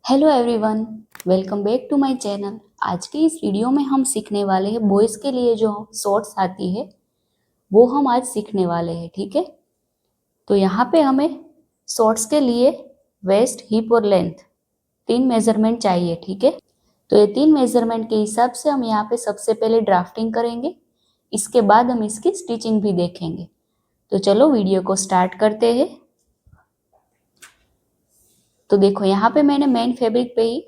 Hello everyone, welcome back to my channel. आज के इस वीडियो में हम सीखने वाले हैं बॉयज़ के लिए जो शॉर्ट्स आती है वो हम आज सीखने वाले हैं। ठीक है, तो यहाँ पे हमें शॉर्ट्स के लिए वेस्ट, हिप और लेंथ 3 मेजरमेंट चाहिए। ठीक है, तो ये 3 मेजरमेंट के हिसाब से हम यहाँ पे सबसे पहले ड्राफ्टिंग करेंगे, इसके बाद हम इसकी स्टिचिंग भी देखेंगे। तो चलो वीडियो को स्टार्ट करते हैं। तो देखो यहाँ पे मैंने मेन फैब्रिक पे ही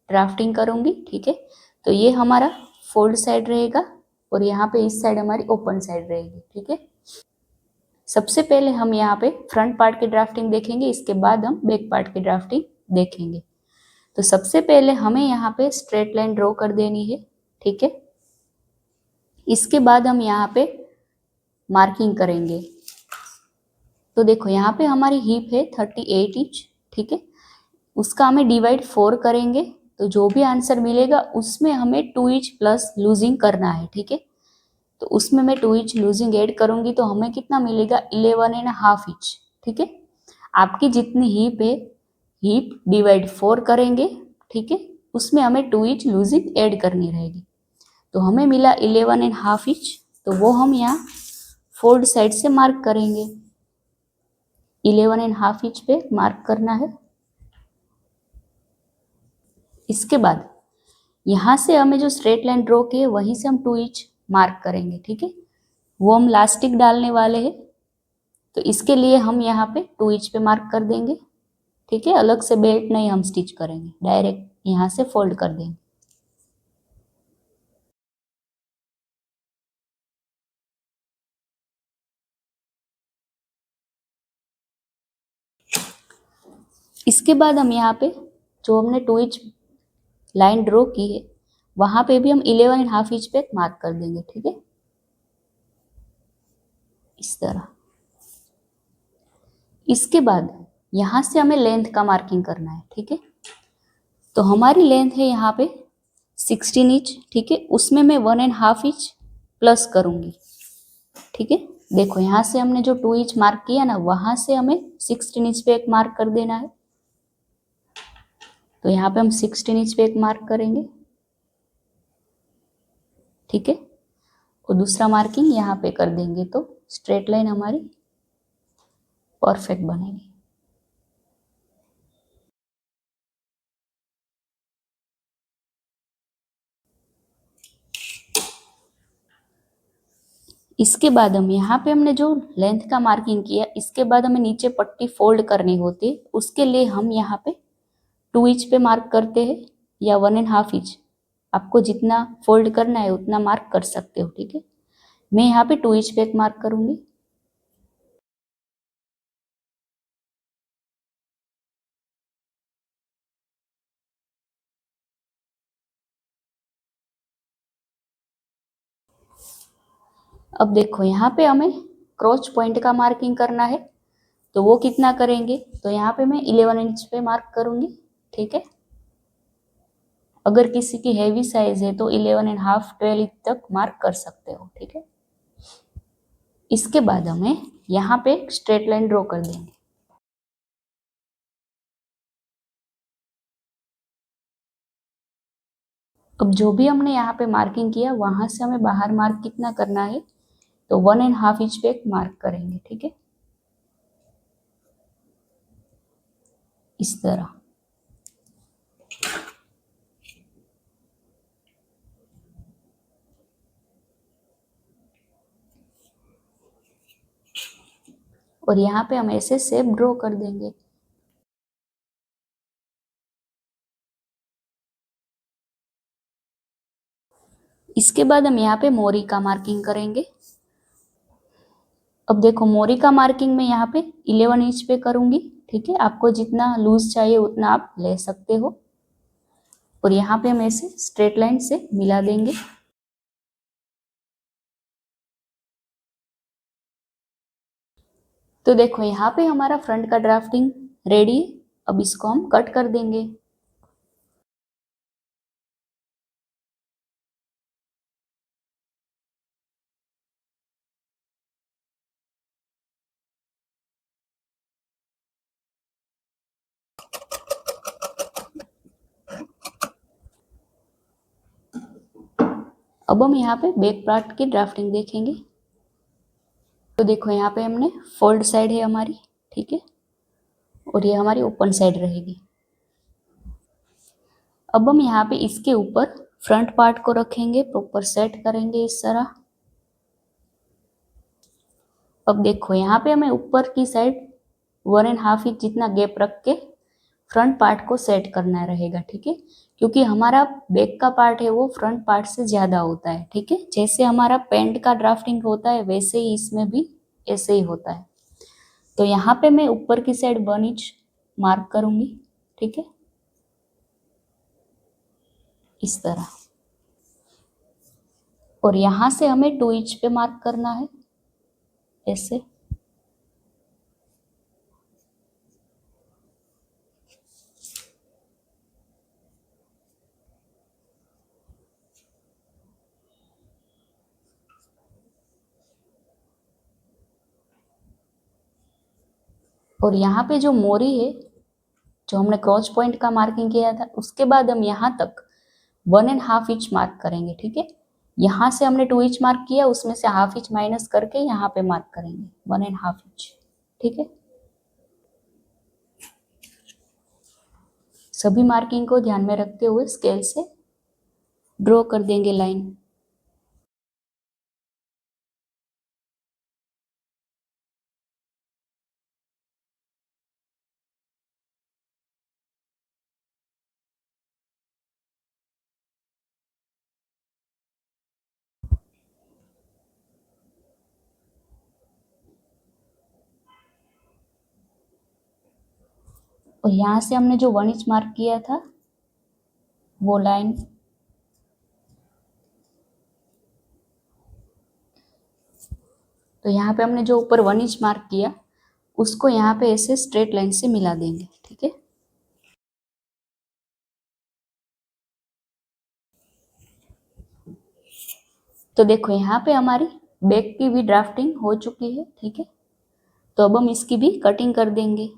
ड्राफ्टिंग करूंगी। ठीक है, तो ये हमारा फोल्ड साइड रहेगा और यहाँ पे इस साइड हमारी ओपन साइड रहेगी। ठीक है, सबसे पहले हम यहाँ पे फ्रंट पार्ट की ड्राफ्टिंग देखेंगे, इसके बाद हम बैक पार्ट की ड्राफ्टिंग देखेंगे। तो सबसे पहले हमें यहाँ पे स्ट्रेट लाइन ड्रॉ कर देनी है। ठीक है, इसके बाद हम यहाँ पे मार्किंग करेंगे। तो देखो यहाँ पे हमारी हिप है 38 इंच। ठीक है, उसका हमें डिवाइड 4 करेंगे, तो जो भी आंसर मिलेगा उसमें हमें 2 इंच प्लस लूजिंग करना है। ठीक है, तो उसमें मैं 2 इंच लूजिंग ऐड करूंगी तो हमें कितना मिलेगा 11.5 इंच। ठीक है, आपकी जितनी हिप है, हिप डिवाइड 4 करेंगे। ठीक है, उसमें हमें 2 इंच लूजिंग ऐड करनी रहेगी, तो हमें मिला 11.5 इंच। तो वो हम यहाँ फोल्ड साइड से मार्क करेंगे, 11.5 इंच पे मार्क करना है। इसके बाद यहाँ से हमें जो स्ट्रेट लाइन ड्रॉ की है वहीं से हम 2 इंच मार्क करेंगे। ठीक है, वो हम लास्टिक डालने वाले हैं, तो इसके लिए हम यहाँ पे 2 इंच पे मार्क कर देंगे। ठीक है, अलग से बेल्ट नहीं हम स्टिच करेंगे, डायरेक्ट यहाँ से फोल्ड कर देंगे। इसके बाद हम यहाँ पे जो हमने 2 इंच लाइन ड्रॉ की है वहां पे भी हम 11.5 इंच पे मार्क कर देंगे। ठीक है, इस तरह। इसके बाद यहाँ से हमें लेंथ का मार्किंग करना है। ठीक है, तो हमारी लेंथ है यहाँ पे 16 इंच। ठीक है, उसमें मैं 1.5 इंच प्लस करूंगी। ठीक है, देखो यहाँ से हमने जो 2 इंच मार्क किया ना, वहां से हमें 16 इंच पे एक मार्क कर देना है। तो यहाँ पे हम 16 इंच पे एक मार्क करेंगे। ठीक है, और दूसरा मार्किंग यहाँ पे कर देंगे तो स्ट्रेट लाइन हमारी परफेक्ट बनेगी। इसके बाद हम यहाँ पे हमने जो लेंथ का मार्किंग किया, इसके बाद हमें नीचे पट्टी फोल्ड करनी होती है, उसके लिए हम यहाँ पे 2 इंच पे मार्क करते हैं या 1.5 इंच, आपको जितना फोल्ड करना है उतना मार्क कर सकते हो। ठीक है, मैं यहाँ पे 2 इंच पे एक मार्क करूंगी। अब देखो यहाँ पे हमें क्रॉच पॉइंट का मार्किंग करना है, तो वो कितना करेंगे, तो यहाँ पे मैं 11 इंच पे मार्क करूंगी। ठीक है, अगर किसी की हैवी साइज है तो 11.5 12 इंच तक मार्क कर सकते हो। ठीक है, इसके बाद हमें यहाँ पे स्ट्रेट लाइन ड्रॉ कर देंगे। अब जो भी हमने यहाँ पे मार्किंग किया वहां से हमें बाहर मार्क कितना करना है, तो 1.5 इंच पे एक मार्क करेंगे। ठीक है, इस तरह। और यहाँ पे हम ऐसे शेप ड्रॉ कर देंगे। इसके बाद हम यहाँ पे मोरी का मार्किंग करेंगे। अब देखो मोरी का मार्किंग मैं यहाँ पे 11 इंच पे करूंगी। ठीक है, आपको जितना लूज चाहिए उतना आप ले सकते हो, और यहाँ पे हम ऐसे स्ट्रेट लाइन से मिला देंगे। तो देखो यहाँ पे हमारा फ्रंट का ड्राफ्टिंग रेडी है, अब इसको हम कट कर देंगे। अब हम यहाँ पे बैक पार्ट की ड्राफ्टिंग देखेंगे। तो देखो यहाँ पे हमने फोल्ड साइड है हमारी, ठीक है, और ये हमारी ओपन साइड रहेगी। अब हम यहाँ पे इसके ऊपर फ्रंट पार्ट को रखेंगे, प्रॉपर सेट करेंगे इस तरह। अब देखो यहाँ पे हमें ऊपर की साइड 1.5 इंच जितना गैप रख के फ्रंट पार्ट को सेट करना रहेगा, ठीक है, क्योंकि हमारा बैक का पार्ट है वो फ्रंट पार्ट से ज्यादा होता है, ठीक है। जैसे हमारा पैंट का ड्राफ्टिंग होता है वैसे ही इसमें भी ऐसे ही होता है। तो यहाँ पे मैं ऊपर की साइड 1 इंच मार्क करूंगी, ठीक है, इस तरह। और यहाँ से हमें 2 इंच पे मार्क करना है, ऐसे। और यहाँ पे जो मोरी है, जो हमने क्रॉच पॉइंट का मार्किंग किया था, उसके बाद हम यहाँ तक 1.5 इंच मार्क करेंगे, ठीक है। यहाँ से हमने 2 इंच मार्क किया, उसमें से हाफ इंच माइनस करके यहाँ पे मार्क करेंगे 1.5 इंच, ठीक है। सभी मार्किंग को ध्यान में रखते हुए स्केल से ड्रॉ कर देंगे लाइन। और यहाँ से हमने जो 1 इंच मार्क किया था वो लाइन, तो यहाँ पे हमने जो ऊपर 1 इंच मार्क किया उसको यहाँ पे ऐसे स्ट्रेट लाइन से मिला देंगे, ठीक है। तो देखो यहाँ पे हमारी बैक की भी ड्राफ्टिंग हो चुकी है, ठीक है। तो अब हम इसकी भी कटिंग कर देंगे।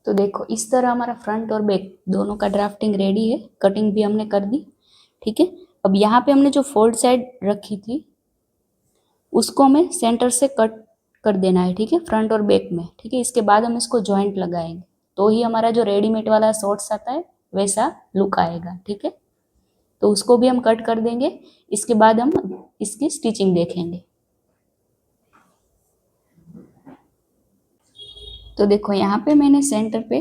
तो देखो इस तरह हमारा फ्रंट और बैक दोनों का ड्राफ्टिंग रेडी है, कटिंग भी हमने कर दी, ठीक है। अब यहाँ पे हमने जो फोल्ड साइड रखी थी उसको हमें सेंटर से कट कर देना है, ठीक है, फ्रंट और बैक में, ठीक है। इसके बाद हम इसको जॉइंट लगाएंगे, तो ही हमारा जो रेडीमेड वाला शॉर्ट्स आता है वैसा लुक आएगा, ठीक है। तो उसको भी हम कट कर देंगे। इसके बाद हम इसकी स्टिचिंग देखेंगे। तो देखो यहाँ पे मैंने सेंटर पे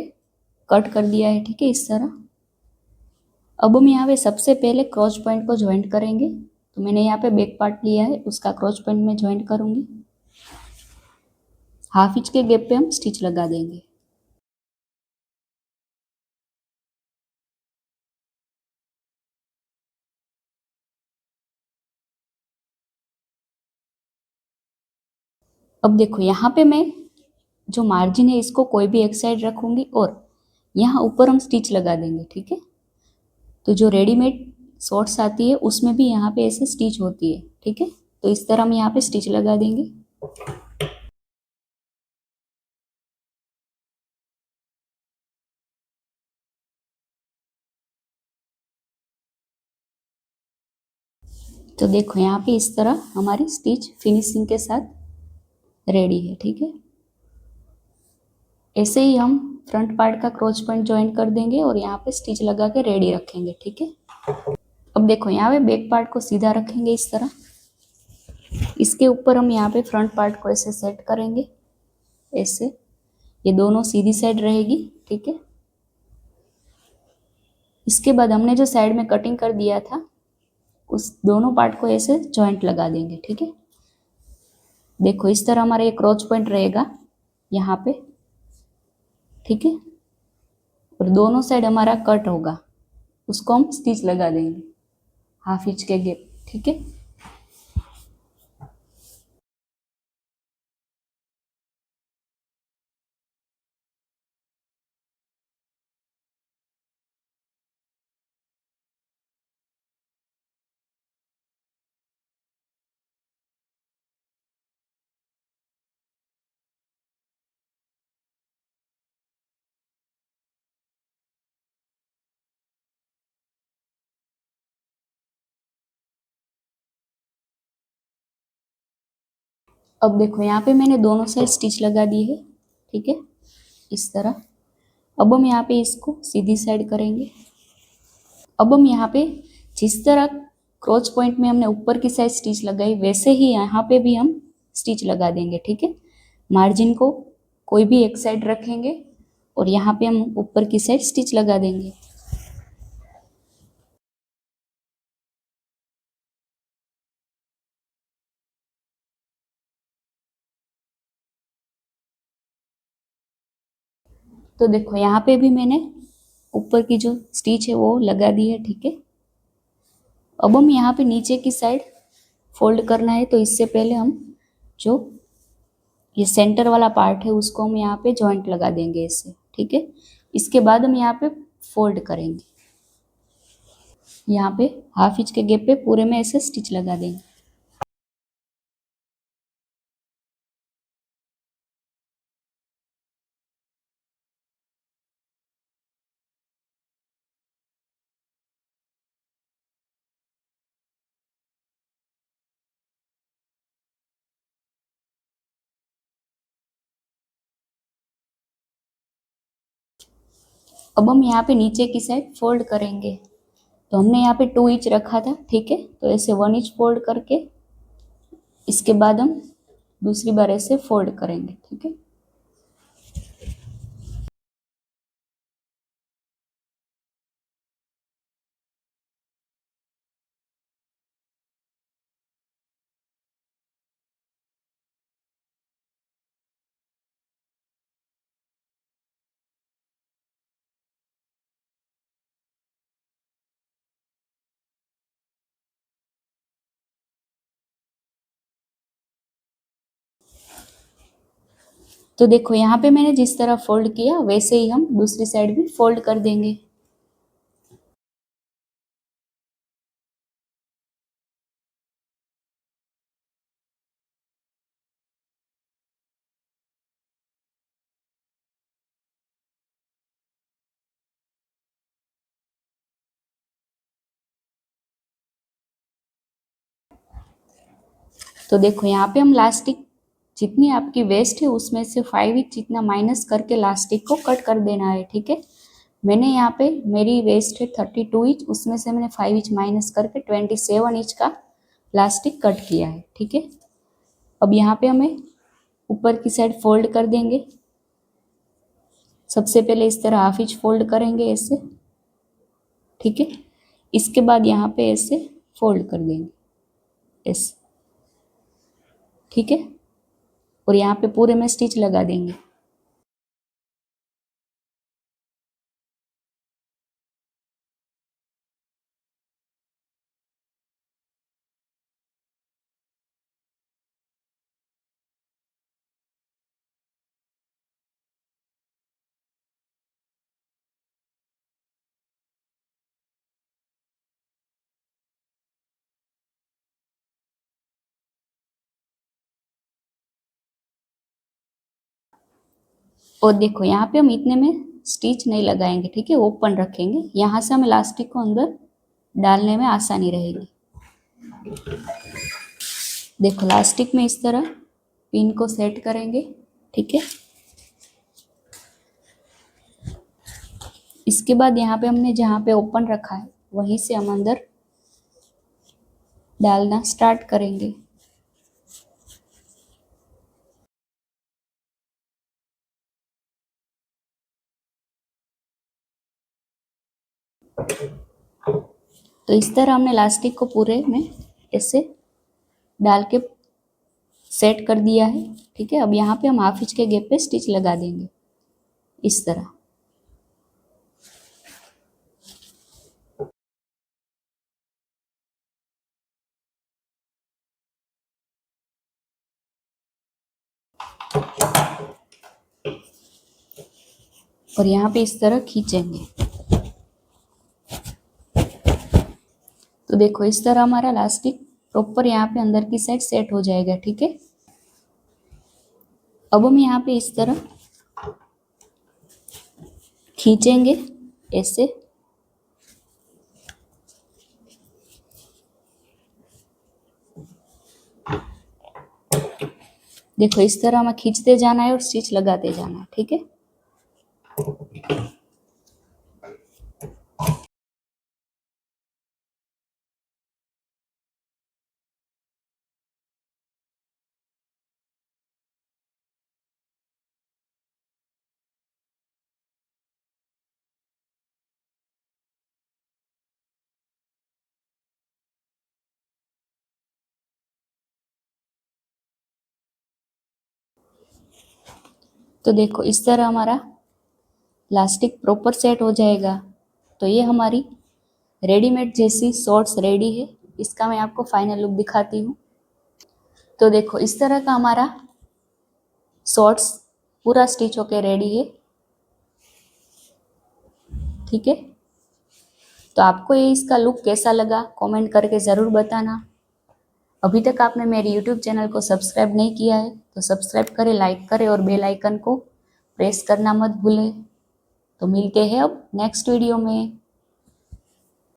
कट कर दिया है, ठीक है, इस तरह। अब हम यहाँ पे सबसे पहले क्रॉच पॉइंट को ज्वाइंट करेंगे। तो मैंने यहाँ पे बैक पार्ट लिया है, उसका क्रॉच पॉइंट में ज्वाइंट करूंगी। हाफ इंच के गैप पे हम स्टिच लगा देंगे। अब देखो यहाँ पे मैं जो मार्जिन है इसको कोई भी एक साइड रखूंगी और यहाँ ऊपर हम स्टिच लगा देंगे, ठीक है। तो जो रेडीमेड शॉर्ट्स आती है उसमें भी यहाँ पे ऐसे स्टिच होती है, ठीक है। तो इस तरह हम यहाँ पे स्टिच लगा देंगे। तो देखो यहाँ पे इस तरह हमारी स्टिच फिनिशिंग के साथ रेडी है, ठीक है। ऐसे ही हम फ्रंट पार्ट का क्रॉच पॉइंट ज्वाइन कर देंगे और यहाँ पे स्टिच लगा के रेडी रखेंगे, ठीक है। अब देखो यहाँ पे बैक पार्ट को सीधा रखेंगे इस तरह। इसके ऊपर हम यहाँ पे फ्रंट पार्ट को ऐसे सेट करेंगे, ऐसे। ये दोनों सीधी साइड रहेगी, ठीक है। इसके बाद हमने जो साइड में कटिंग कर दिया था उस दोनों पार्ट को ऐसे जॉइंट लगा देंगे, ठीक है। देखो इस तरह हमारा ये क्रॉच पॉइंट रहेगा यहाँ पे, ठीक है। और दोनों साइड हमारा कट होगा, उसको हम स्टिच लगा देंगे हाफ इंच के गैप, ठीक है। अब देखो यहाँ पे मैंने दोनों साइड स्टिच लगा दी है, ठीक है, इस तरह। अब हम यहाँ पे इसको सीधी साइड करेंगे। अब हम यहाँ पे जिस तरह क्रॉच पॉइंट में हमने ऊपर की साइड स्टिच लगाई वैसे ही यहाँ पे भी हम स्टिच लगा देंगे, ठीक है। मार्जिन को कोई भी एक साइड रखेंगे और यहाँ पे हम ऊपर की साइड स्टिच लगा देंगे। तो देखो यहाँ पे भी मैंने ऊपर की जो स्टिच है वो लगा दी है, ठीक है। अब हम यहाँ पे नीचे की साइड फोल्ड करना है, तो इससे पहले हम जो ये सेंटर वाला पार्ट है उसको हम यहाँ पे जॉइंट लगा देंगे ऐसे, ठीक है। इसके बाद हम यहाँ पे फोल्ड करेंगे, यहाँ पे हाफ इंच के गैप पे पूरे में ऐसे स्टिच लगा देंगे। अब हम यहाँ पे नीचे की साइड फोल्ड करेंगे। तो हमने यहाँ पे 2 इंच रखा था, ठीक है, तो ऐसे 1 इंच फोल्ड करके इसके बाद हम दूसरी बार ऐसे फोल्ड करेंगे, ठीक है। तो देखो यहाँ पे मैंने जिस तरह फोल्ड किया वैसे ही हम दूसरी साइड भी फोल्ड कर देंगे। तो देखो यहाँ पे हम लास्टिक जितनी आपकी वेस्ट है उसमें से 5 इंच जितना माइनस करके लास्टिक को कट कर देना है, ठीक है। मैंने यहाँ पे मेरी वेस्ट है 32 इंच, उसमें से मैंने 5 इंच माइनस करके 27 इंच का लास्टिक कट किया है, ठीक है। अब यहाँ पे हमें ऊपर की साइड फोल्ड कर देंगे। सबसे पहले इस तरह हाफ इंच फोल्ड करेंगे ऐसे, ठीक है। इसके बाद यहाँ पे ऐसे फोल्ड कर देंगे ऐसे, ठीक है, और यहाँ पे पूरे में स्टिच लगा देंगे। और देखो यहाँ पे हम इतने में स्टिच नहीं लगाएंगे, ठीक है, ओपन रखेंगे। यहाँ से हमें इलास्टिक को अंदर डालने में आसानी रहेगी। देखो इलास्टिक में इस तरह पिन को सेट करेंगे, ठीक है। इसके बाद यहाँ पे हमने जहाँ पे ओपन रखा है वहीं से हम अंदर डालना स्टार्ट करेंगे। तो इस तरह हमने इलास्टिक को पूरे में ऐसे डाल के सेट कर दिया है, ठीक है। अब यहाँ पे हम हाफ इंच के गैप पे स्टिच लगा देंगे इस तरह। और यहाँ पे इस तरह खींचेंगे। तो देखो इस तरह हमारा इलास्टिक प्रॉपर यहाँ पे अंदर की साइड सेट हो जाएगा, ठीक है। अब हम यहाँ पे इस तरह खींचेंगे ऐसे, देखो इस तरह हमें खींचते जाना है और स्टिच लगाते जाना है, ठीक है। तो देखो इस तरह हमारा इलास्टिक प्रॉपर सेट हो जाएगा। तो ये हमारी रेडीमेड जैसी शॉर्ट्स रेडी है। इसका मैं आपको फाइनल लुक दिखाती हूँ। तो देखो इस तरह का हमारा शॉर्ट्स पूरा स्टिच होके रेडी है, ठीक है। तो आपको ये इसका लुक कैसा लगा कमेंट करके ज़रूर बताना। अभी तक आपने मेरे यूट्यूब चैनल को सब्सक्राइब नहीं किया है तो सब्सक्राइब करें, लाइक करें और बेल आइकन को प्रेस करना मत भूलें। तो मिलते हैं अब नेक्स्ट वीडियो में।